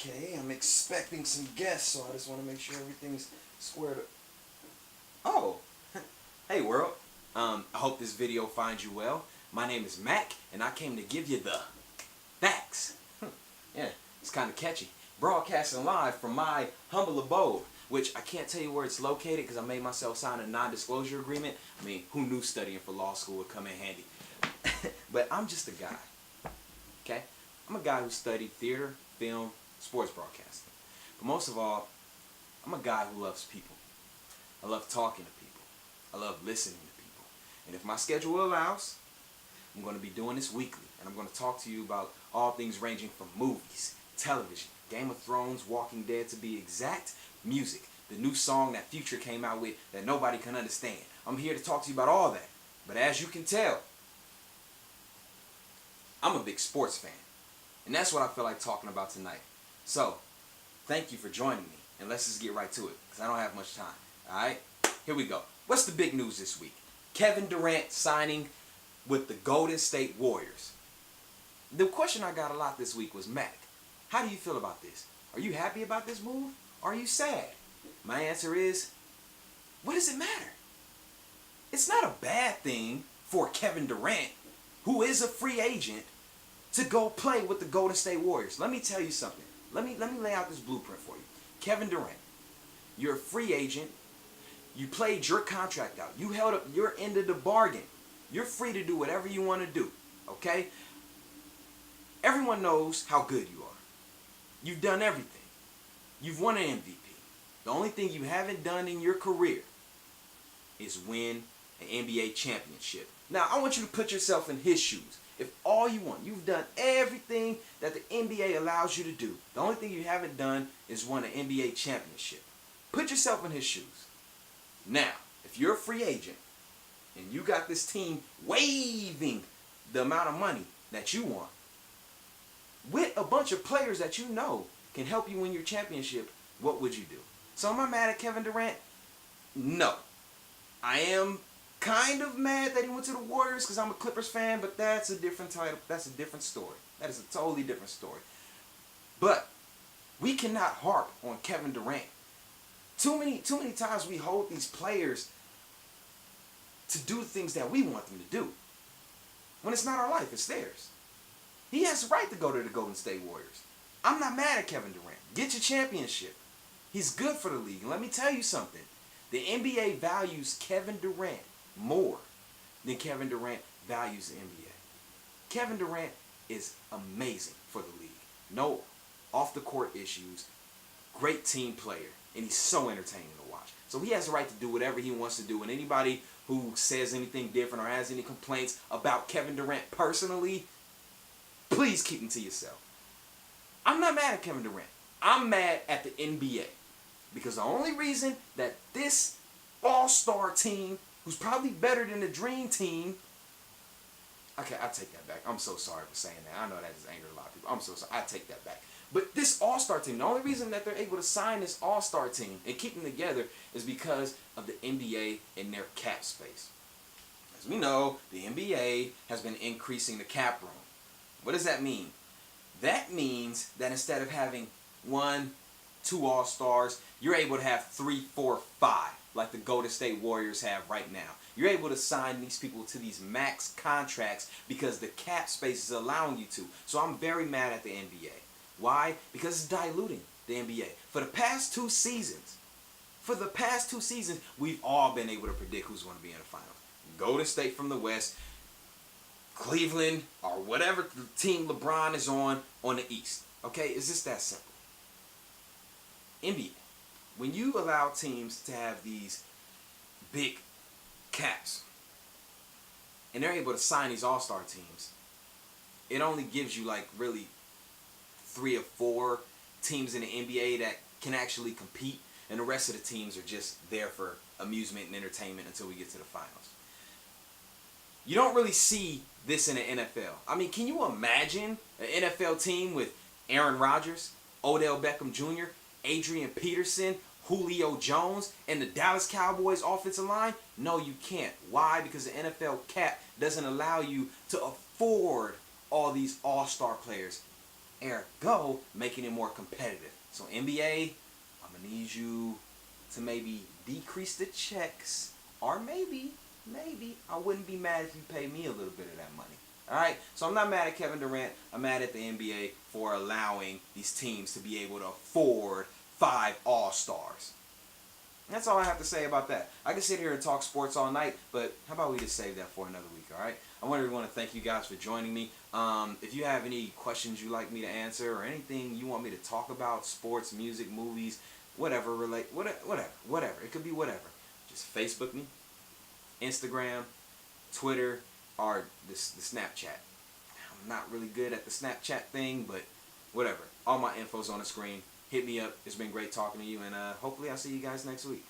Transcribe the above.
Okay, I'm expecting some guests, so I just want to make sure everything's squared up. Oh, hey world. I hope this video finds you well. My name is Mack, and I came to give you the facts. Yeah, it's kind of catchy. Broadcasting live from my humble abode, which I can't tell you where it's located because I made myself sign a non-disclosure agreement. I mean, who knew studying for law school would come in handy? But I'm just a guy, okay? I'm a guy who studied theater, film, sports broadcasting. But most of all, I'm a guy who loves people. I love talking to people. I love listening to people. And if my schedule allows, I'm going to be doing this weekly. And I'm going to talk to you about all things ranging from movies, television, Game of Thrones, Walking Dead to be exact, music, the new song that Future came out with that nobody can understand. I'm here to talk to you about all that. But as you can tell, I'm a big sports fan. And that's what I feel like talking about tonight. So, thank you for joining me. And let's just get right to it, because I don't have much time. Alright? Here we go. What's the big news this week? Kevin Durant signing with the Golden State Warriors. The question I got a lot this week was, Mack, how do you feel about this? Are you happy about this move? Or are you sad? My answer is, what does it matter? It's not a bad thing for Kevin Durant, who is a free agent, to go play with the Golden State Warriors. Let me tell you something. Let me lay out this blueprint for you. Kevin Durant, you're a free agent. You played your contract out. You held up your end of the bargain. You're free to do whatever you want to do. Okay? Everyone knows how good you are. You've done everything. You've won an MVP. The only thing you haven't done in your career is win an NBA championship. Now, I want you to put yourself in his shoes. If all you want, you've done everything that the NBA allows you to do. The only thing you haven't done is won an NBA championship. Put yourself in his shoes. Now, if you're a free agent and you got this team waiving the amount of money that you want with a bunch of players that you know can help you win your championship, what would you do? So am I mad at Kevin Durant? No. I am kind of mad that he went to the Warriors because I'm a Clippers fan, but that's a different title. That's a different story. That is a totally different story. But we cannot harp on Kevin Durant. Too many times we hold these players to do things that we want them to do. When it's not our life, it's theirs. He has the right to go to the Golden State Warriors. I'm not mad at Kevin Durant. Get your championship. He's good for the league. And let me tell you something. The NBA values Kevin Durant more than Kevin Durant values the NBA. Kevin Durant is amazing for the league. No off-the-court issues. Great team player. And he's so entertaining to watch. So he has the right to do whatever he wants to do. And anybody who says anything different or has any complaints about Kevin Durant personally, please keep them to yourself. I'm not mad at Kevin Durant. I'm mad at the NBA. Because the only reason that this all-star team, who's probably better than the Dream Team. Okay, I take that back. I'm so sorry for saying that. I know that just angered a lot of people. I'm so sorry. I take that back. But this all-star team, the only reason that they're able to sign this all-star team and keep them together is because of the NBA and their cap space. As we know, the NBA has been increasing the cap room. What does that mean? That means that instead of having 1, 2 all-stars, you're able to have 3, 4, 5, like the Golden State Warriors have right now. You're able to sign these people to these max contracts because the cap space is allowing you to. So I'm very mad at the NBA. Why? Because it's diluting the NBA. For the past 2 seasons, we've all been able to predict who's going to be in the finals. Golden State from the West, Cleveland, or whatever team LeBron is on the East. Okay? It's just that simple. NBA. When you allow teams to have these big caps and they're able to sign these all-star teams, it only gives you like really 3 or 4 teams in the NBA that can actually compete, and the rest of the teams are just there for amusement and entertainment until we get to the finals. You don't really see this in the NFL. I mean, can you imagine an NFL team with Aaron Rodgers, Odell Beckham Jr., Adrian Peterson, Julio Jones, and the Dallas Cowboys offensive line? No, you can't. Why? Because the NFL cap doesn't allow you to afford all these all-star players ergo making it more competitive. So NBA, I'm gonna need you to maybe decrease the checks, or maybe I wouldn't be mad if you pay me a little bit of that money. Alright, so I'm not mad at Kevin Durant. I'm mad at the NBA for allowing these teams to be able to afford 5 All-Stars. That's all I have to say about that. I can sit here and talk sports all night, but how about we just save that for another week, alright? I want to thank you guys for joining me. If you have any questions you'd like me to answer, or anything you want me to talk about, sports, music, movies, whatever, whatever. It could be whatever. Just Facebook me, Instagram, Twitter, or the Snapchat. I'm not really good at the Snapchat thing, but whatever. All my info's on the screen. Hit me up. It's been great talking to you, and hopefully I'll see you guys next week.